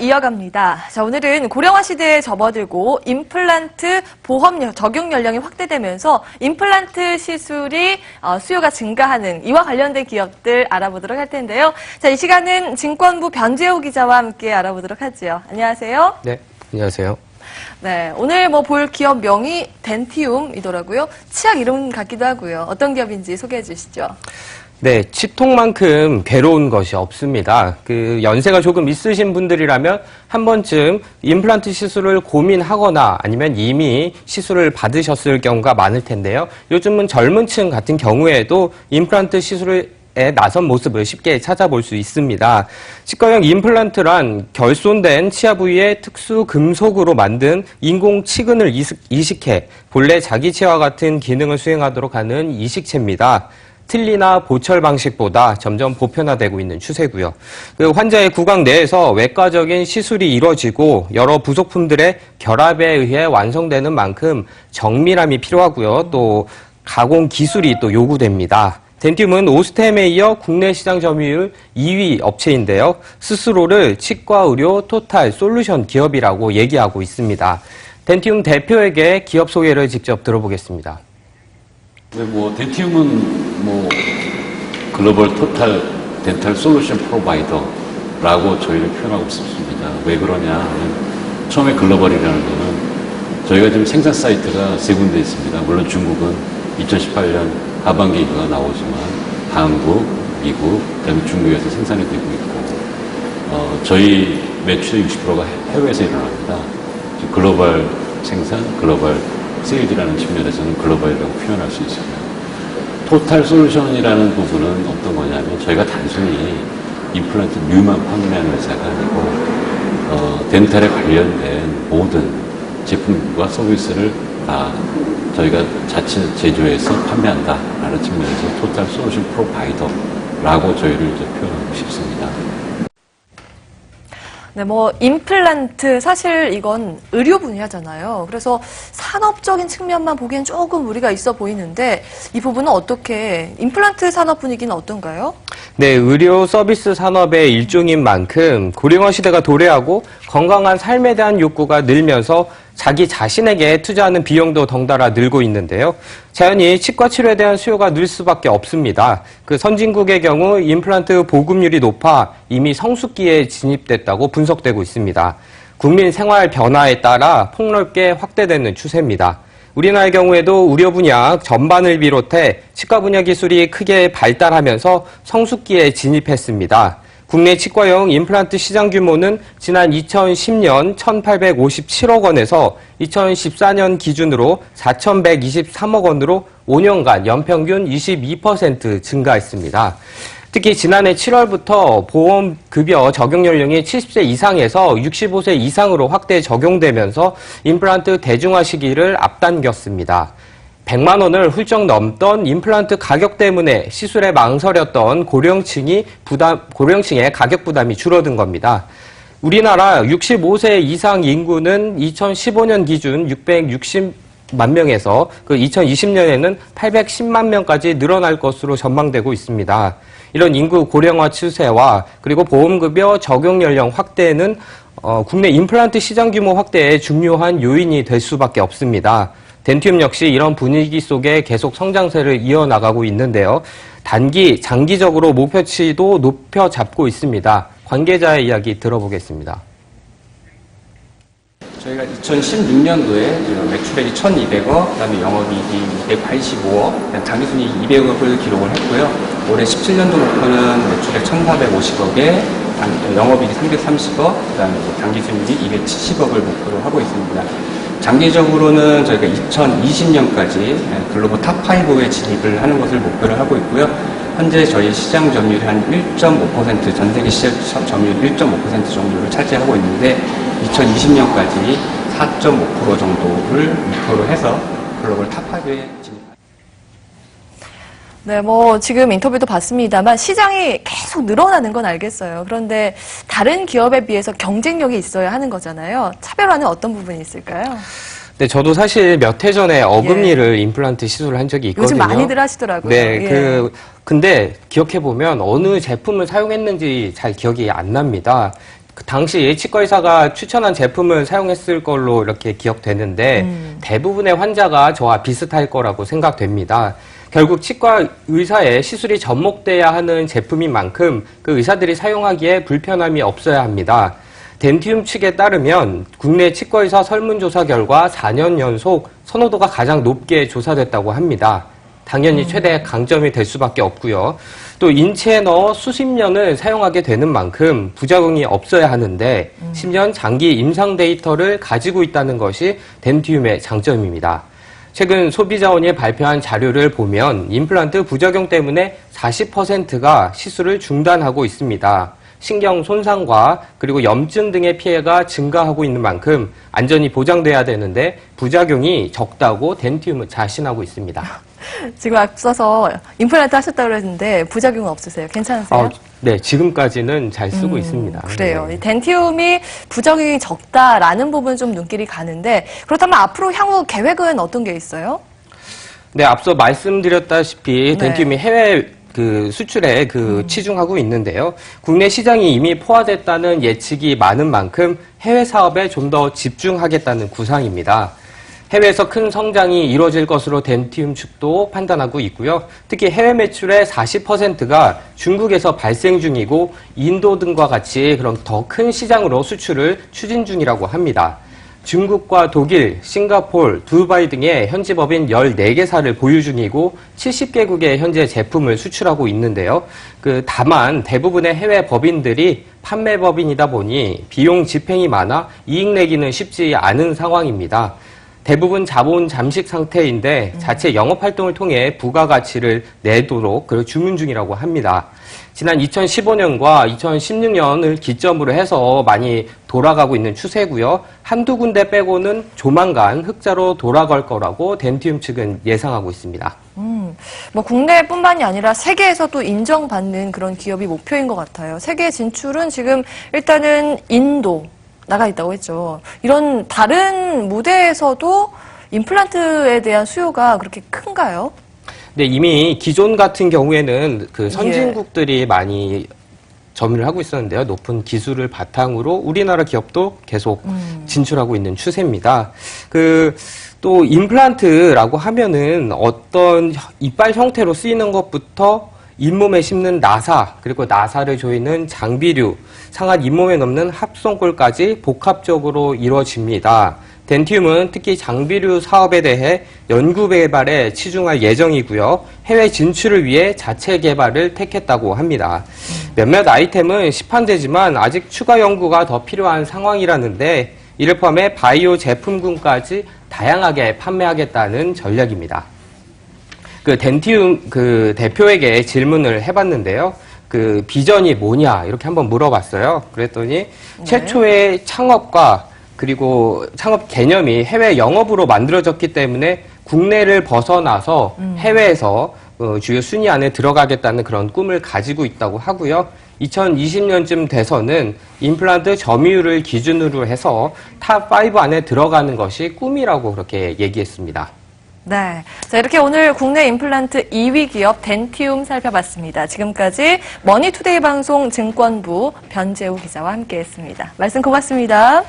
이어갑니다. 자, 오늘은 고령화 시대에 접어들고 임플란트 보험 적용 연령이 확대되면서 임플란트 시술이 수요가 증가하는 이와 관련된 기업들 알아보도록 할 텐데요. 자, 이 시간은 증권부 변재호 기자와 함께 알아보도록 하죠. 안녕하세요. 네, 안녕하세요. 네, 오늘 볼 기업 명이 덴티움이더라고요. 치약 이름 같기도 하고요. 어떤 기업인지 소개해 주시죠. 네, 치통만큼 괴로운 것이 없습니다. 연세가 조금 있으신 분들이라면 한 번쯤 임플란트 시술을 고민하거나 아니면 이미 시술을 받으셨을 경우가 많을 텐데요. 요즘은 젊은 층 같은 경우에도 임플란트 시술에 나선 모습을 쉽게 찾아볼 수 있습니다. 치과형 임플란트란 결손된 치아 부위에 특수 금속으로 만든 인공 치근을 이식해 본래 자기 치아와 같은 기능을 수행하도록 하는 이식체입니다. 틀니나 보철 방식보다 점점 보편화되고 있는 추세고요. 환자의 구강 내에서 외과적인 시술이 이루어지고 여러 부속품들의 결합에 의해 완성되는 만큼 정밀함이 필요하고요. 또 가공 기술이 또 요구됩니다. 덴티움은 오스템에 이어 국내 시장 점유율 2위 업체인데요. 스스로를 치과 의료 토탈 솔루션 기업이라고 얘기하고 있습니다. 덴티움 대표에게 기업 소개를 직접 들어보겠습니다. 네, 덴티움은 글로벌 토탈 덴탈 솔루션 프로바이더라고 저희를 표현하고 싶습니다. 왜 그러냐? 처음에 글로벌이라는 거는 저희가 지금 생산 사이트가 세 군데 있습니다. 물론 중국은 2018년 하반기에 나오지만 한국, 미국, 그다음에 중국에서 생산이 되고 있고 저희 매출의 60%가 해외에서 일어납니다. 글로벌 생산, 글로벌 세일즈라는 측면에서는 글로벌이라고 표현할 수 있습니다. 토탈 솔루션이라는 부분은 어떤 거냐면 저희가 단순히 임플란트 류만 판매하는 회사가 아니고 덴탈에 관련된 모든 제품과 서비스를 다 저희가 자체 제조해서 판매한다라는 측면에서 토탈 솔루션 프로바이더라고 저희를 표현하고 싶습니다. 네, 임플란트, 사실 이건 의료 분야잖아요. 그래서 산업적인 측면만 보기엔 조금 무리가 있어 보이는데, 이 부분은 어떻게, 임플란트 산업 분위기는 어떤가요? 네, 의료 서비스 산업의 일종인 만큼 고령화 시대가 도래하고 건강한 삶에 대한 욕구가 늘면서 자기 자신에게 투자하는 비용도 덩달아 늘고 있는데요. 자연히 치과 치료에 대한 수요가 늘 수밖에 없습니다. 선진국의 경우 임플란트 보급률이 높아 이미 성숙기에 진입됐다고 분석되고 있습니다. 국민 생활 변화에 따라 폭넓게 확대되는 추세입니다. 우리나라의 경우에도 의료 분야 전반을 비롯해 치과 분야 기술이 크게 발달하면서 성숙기에 진입했습니다. 국내 치과형 임플란트 시장 규모는 지난 2010년 1,857억 원에서 2014년 기준으로 4,123억 원으로 5년간 연평균 22% 증가했습니다. 특히 지난해 7월부터 보험급여 적용 연령이 70세 이상에서 65세 이상으로 확대 적용되면서 임플란트 대중화 시기를 앞당겼습니다. 100만 원을 훌쩍 넘던 임플란트 가격 때문에 시술에 망설였던 고령층의 가격 부담이 줄어든 겁니다. 우리나라 65세 이상 인구는 2015년 기준 660만 명에서 2020년에는 810만 명까지 늘어날 것으로 전망되고 있습니다. 이런 인구 고령화 추세와 그리고 보험급여 적용 연령 확대는 국내 임플란트 시장 규모 확대에 중요한 요인이 될 수밖에 없습니다. 덴티움 역시 이런 분위기 속에 계속 성장세를 이어나가고 있는데요. 단기, 장기적으로 목표치도 높여 잡고 있습니다. 관계자의 이야기 들어보겠습니다. 저희가 2016년도에 매출액이 1,200억, 그다음에 영업이익이 285억, 당기순이익 200억을 기록을 했고요. 올해 17년도 목표는 매출액 1,450억에 영업이익이 330억, 그다음에 당기순이익이 270억을 목표로 하고 있습니다. 장기적으로는 저희가 2020년까지 글로벌 탑5에 진입을 하는 것을 목표로 하고 있고요. 현재 저희 시장 점유율이 한 1.5%, 전 세계 시장 점유율 1.5% 정도를 차지하고 있는데 2020년까지 4.5% 정도를 목표로 해서 글로벌 탑5에 진입합니다. 네, 지금 인터뷰도 봤습니다만 시장이 계속 늘어나는 건 알겠어요. 그런데 다른 기업에 비해서 경쟁력이 있어야 하는 거잖아요. 차별화는 어떤 부분이 있을까요? 네, 저도 사실 몇 해 전에 어금니를 임플란트 시술을 한 적이 있거든요. 요즘 많이들 하시더라고요. 네, 근데 기억해보면 어느 제품을 사용했는지 잘 기억이 안 납니다. 그 당시 치과의사가 추천한 제품을 사용했을 걸로 이렇게 기억되는데 대부분의 환자가 저와 비슷할 거라고 생각됩니다. 결국 치과 의사의 시술이 접목돼야 하는 제품인 만큼 그 의사들이 사용하기에 불편함이 없어야 합니다. 덴티움 측에 따르면 국내 치과의사 설문조사 결과 4년 연속 선호도가 가장 높게 조사됐다고 합니다. 당연히 최대 강점이 될 수밖에 없고요. 또 인체에 넣어 수십 년을 사용하게 되는 만큼 부작용이 없어야 하는데 10년 장기 임상 데이터를 가지고 있다는 것이 덴티움의 장점입니다. 최근 소비자원이 발표한 자료를 보면 임플란트 부작용 때문에 40%가 시술을 중단하고 있습니다. 신경 손상과 그리고 염증 등의 피해가 증가하고 있는 만큼 안전이 보장돼야 되는데 부작용이 적다고 덴티움은 자신하고 있습니다. 지금 앞서서 임플란트 하셨다고 그랬는데 부작용은 없으세요? 괜찮으세요? 네, 지금까지는 잘 쓰고 있습니다. 그래요. 네. 이 덴티움이 부작용이 적다라는 부분 좀 눈길이 가는데 그렇다면 앞으로 향후 계획은 어떤 게 있어요? 네, 앞서 말씀드렸다시피 네. 덴티움이 해외 수출에 치중하고 있는데요. 국내 시장이 이미 포화됐다는 예측이 많은 만큼 해외 사업에 좀 더 집중하겠다는 구상입니다. 해외에서 큰 성장이 이루어질 것으로 덴티움 측도 판단하고 있고요. 특히 해외 매출의 40%가 중국에서 발생 중이고 인도 등과 같이 그런 더 큰 시장으로 수출을 추진 중이라고 합니다. 중국과 독일, 싱가폴, 두바이 등의 현지 법인 14개사를 보유 중이고 70개국에 현재 제품을 수출하고 있는데요. 다만 대부분의 해외 법인들이 판매 법인이다 보니 비용 집행이 많아 이익 내기는 쉽지 않은 상황입니다. 대부분 자본 잠식 상태인데 자체 영업활동을 통해 부가가치를 내도록 주문 중이라고 합니다. 지난 2015년과 2016년을 기점으로 해서 많이 돌아가고 있는 추세고요. 한두 군데 빼고는 조만간 흑자로 돌아갈 거라고 덴티움 측은 예상하고 있습니다. 뭐 국내뿐만이 아니라 세계에서도 인정받는 그런 기업이 목표인 것 같아요. 세계 진출은 지금 일단은 인도 나가 있다고 했죠. 이런 다른 무대에서도 임플란트에 대한 수요가 그렇게 큰가요? 네, 이미 기존 같은 경우에는 선진국들이 많이 점유를 하고 있었는데요. 높은 기술을 바탕으로 우리나라 기업도 계속 진출하고 있는 추세입니다. 또 임플란트라고 하면은 어떤 이빨 형태로 쓰이는 것부터 잇몸에 심는 나사, 그리고 나사를 조이는 장비류, 상한 잇몸에 넣는 합성골까지 복합적으로 이루어집니다. 덴티움은 특히 장비류 사업에 대해 연구 개발에 치중할 예정이고요. 해외 진출을 위해 자체 개발을 택했다고 합니다. 몇몇 아이템은 시판되지만 아직 추가 연구가 더 필요한 상황이라는데 이를 포함해 바이오 제품군까지 다양하게 판매하겠다는 전략입니다. 덴티움 대표에게 질문을 해봤는데요. 비전이 뭐냐 이렇게 한번 물어봤어요. 그랬더니 최초의 창업과 그리고 창업 개념이 해외 영업으로 만들어졌기 때문에 국내를 벗어나서 해외에서 주요 순위 안에 들어가겠다는 그런 꿈을 가지고 있다고 하고요. 2020년쯤 돼서는 임플란트 점유율을 기준으로 해서 탑5 안에 들어가는 것이 꿈이라고 그렇게 얘기했습니다. 네. 자, 이렇게 오늘 국내 임플란트 2위 기업 덴티움 살펴봤습니다. 지금까지 머니투데이 방송 증권부 변재우 기자와 함께 했습니다. 말씀 고맙습니다.